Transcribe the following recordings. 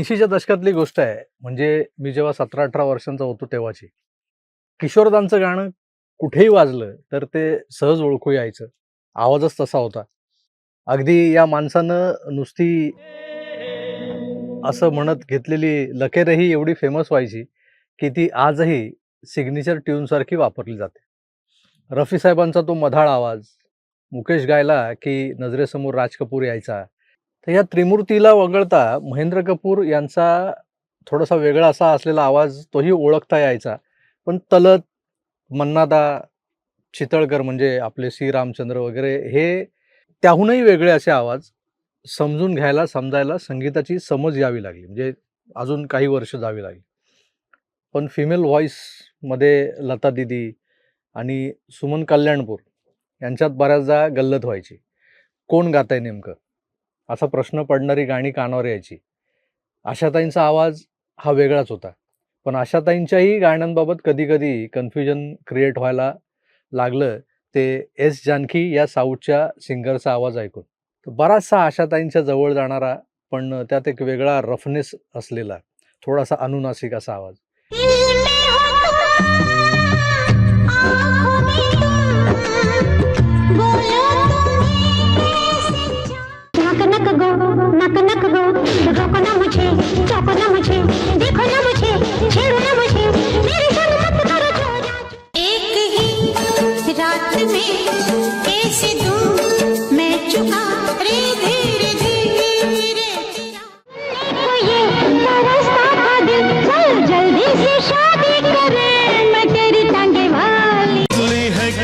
80च्या दशकातली गोष्ट आहे. म्हणजे मी जेव्हा 17-18 वर्षांचा होतो तेव्हाची. किशोरदांचं गाणं कुठेही वाजलं तर ते सहज ओळखू यायचं. आवाजच तसा होता. अगदी या माणसानं नुसती असं म्हणत घेतलेली लकेरही एवढी फेमस व्हायची, की ती आजही सिग्नेचर ट्यूनसारखी वापरली जाते. रफी साहेबांचा तो मधाळ आवाज, मुकेश गायला की नजरेसमोर राज कपूर यायचा. तर या त्रिमूर्तीला वगळता महेंद्र कपूर यांचा थोडासा वेगळा असा असलेला आवाज तोही ओळखता यायचा. पण तलत, मन्नादा, चितळकर म्हणजे आपले सी. रामचंद्र वगैरे हे त्याहूनही वेगळे असे आवाज समजून घ्यायला, समजायला संगीताची समज यावी लागली. म्हणजे अजून काही वर्ष जावी लागली. पण फिमेल व्हॉईसमध्ये लता दीदी आणि सुमन कल्याणपूर यांच्यात बऱ्याचदा गल्लत व्हायची. कोण गातंय नेमकं? असा प्रश्न पडणारी गाणी कानावर यायची. आशाताईंचा आवाज हा वेगळाच होता. पण आशाताईंच्याही गाण्यांबाबत कधी-कधी कन्फ्युजन क्रिएट व्हायला लागलं, ते एस. जानकी या साऊथच्या सिंगरचा आवाज ऐकून. तर बराचसा आशाताईंच्या जवळ जाणारा, पण त्यात एक वेगळा रफनेस असलेला, थोडासा अनुनासिक असा आवाज.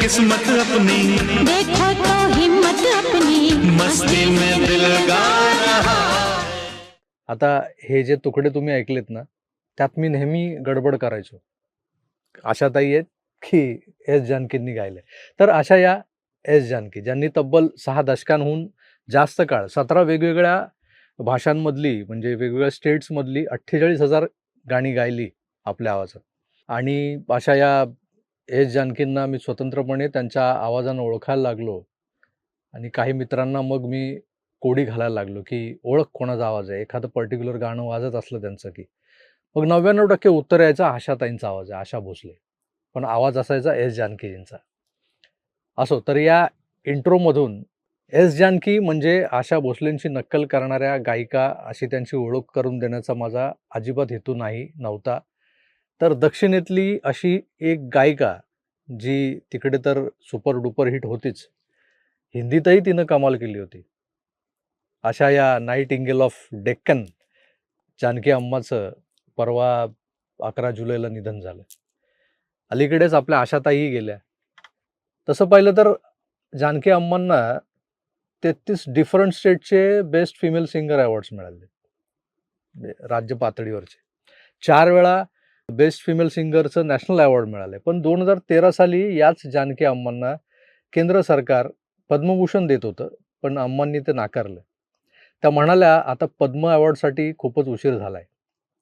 किस्मत अपनी देखो तो हिम्मत अपनी मस्ती में दिल गा रहा. आता हे जे तुकडे तुम्ही ऐकलेत ना, त्यात मी नेहमी गडबड करायचो. आशाताई आहेत की एस. जानकींनी गायलंय. तर अशा या एस. जानकी ज्यांनी तब्बल 6 दशकांहून जास्त काळ 17 वेगवेगळ्या भाषांमधली म्हणजे वेगवेगळ्या स्टेट्समधली 48,000 गाणी गायली आपल्या आवाजात. आणि अशा या एस. जानकींना मी स्वतंत्रपणे त्यांच्या आवाजानं ओळखायला लागलो आणि काही मित्रांना मग मी कोडी घालायला लागलो, की ओळख कोणाचा आवाज आहे. एखादं पर्टिक्युलर गाणं वाजत असलं त्यांचं, की मग 99% उत्तर यायचं आशाताईंचा आवाज आहे, आशा भोसले. पण आवाज असायचा एस. जानकीजींचा. असो, तर या इंट्रोमधून एस. जानकी म्हणजे आशा भोसलेंची नक्कल करणाऱ्या गायिका अशी त्यांची ओळख करून देण्याचा माझा अजिबात हेतू नव्हता. तर दक्षिणेतली अशी एक गायिका जी तिकडे तर सुपर डुपर हिट होतीच. हिंदीतही तिनं कमाल केली होती. अशा या नाईटिंगेल ऑफ डेक्कन जानकी अम्माचं परवा 11 जुलैला निधन झालं. अलीकडेच आपल्या आशाताईही गेल्या. तसं पाहिलं तर जानकी अम्मांना 33 डिफरंट स्टेटचे बेस्ट फिमेल सिंगर अवॉर्ड्स मिळाले. राज्य पातळीवरचे. 4 वेळा बेस्ट फिमेल सिंगरचं नॅशनल अवॉर्ड मिळाले. पण 2013 साली याच जानकी अम्मांना केंद्र सरकार पद्मभूषण देत होतं. पण अम्मांनी ते नाकारलं. त्या म्हणाल्या, आता पद्म अवॉर्डसाठी खूपच उशीर झालाय.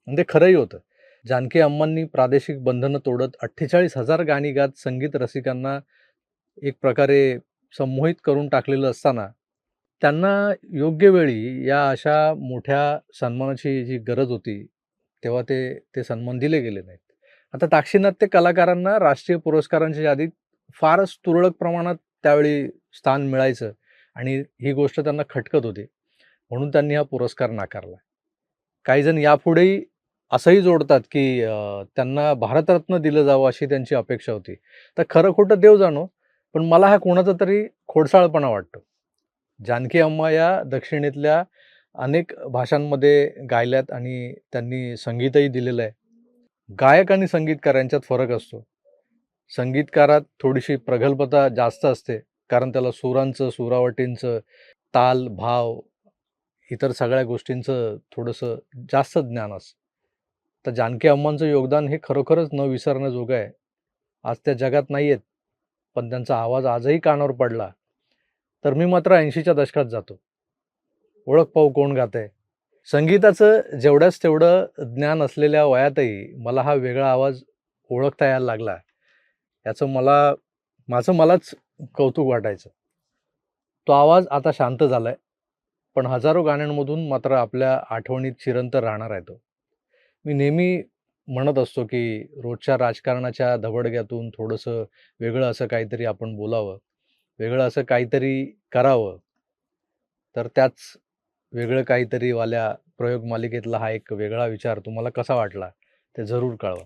म्हणजे खरंही होतं. जानकी अम्मांनी प्रादेशिक बंधनं तोडत 48,000 गाणी गात संगीत रसिकांना एक प्रकारे संमोहित करून टाकलेलं असताना, त्यांना योग्य वेळी या अशा मोठ्या सन्मानाची जी गरज होती, तेव्हा ते सन्मान दिले गेले नाहीत. आता दाक्षिणात्य कलाकारांना राष्ट्रीय पुरस्कारांच्या यादीत फारच तुरळक प्रमाणात त्यावेळी स्थान मिळायचं आणि ही गोष्ट त्यांना खटकत होती. म्हणून त्यांनी हा पुरस्कार नाकारला. काही जण यापुढेही असंही जोडतात, की त्यांना भारतरत्न दिलं जावं अशी त्यांची अपेक्षा होती. तर खरं खोटं देव जाणो, पण मला हा कोणाचा तरी खोडसाळपणा वाटतो. जानकी अम्मा या दक्षिणेतल्या अनेक भाषांमध्ये गायल्यात आणि त्यांनी संगीतही दिलेलं आहे. गायक आणि संगीतकार यांच्यात फरक असतो. संगीतकारात थोडीशी प्रगल्भता जास्त असते, कारण त्याला सुरांचं, सुरावटींचं, ताल, भाव, इतर सगळ्या गोष्टींचं थोडंसं जास्त ज्ञान असतं. तर जानकी अम्मांचं योगदान हे खरोखरच न विसरण्याजोगं आहे. आज त्या जगात नाही आहेत, पण त्यांचा आवाज आजही कानावर पडला, तर मी मात्र 80च्या दशकात जातो. ओळख पाहू कोण गातंय. संगीताचं जेवढ्याच तेवढं ज्ञान असलेल्या वयातही मला हा वेगळा आवाज ओळखता यायला लागला. याचं मलाच कौतुक वाटायचं. तो आवाज आता शांत झालाय. पण हजारो गाण्यांमधून मात्र आपल्या आठवणीत चिरंतन राहणार आहे तो. मी नेहमी म्हणत असतो, की रोजच्या राजकारणाच्या धबडग्यातून थोडंसं वेगळं असं काहीतरी आपण बोलावं, वेगळं असं काहीतरी करावं. तर त्याच वेगळं काहीतरी वाल्या प्रयोग मालिकेतला हा एक वेगळा विचार तुम्हाला कसा वाटला? ते जरूर कळवा.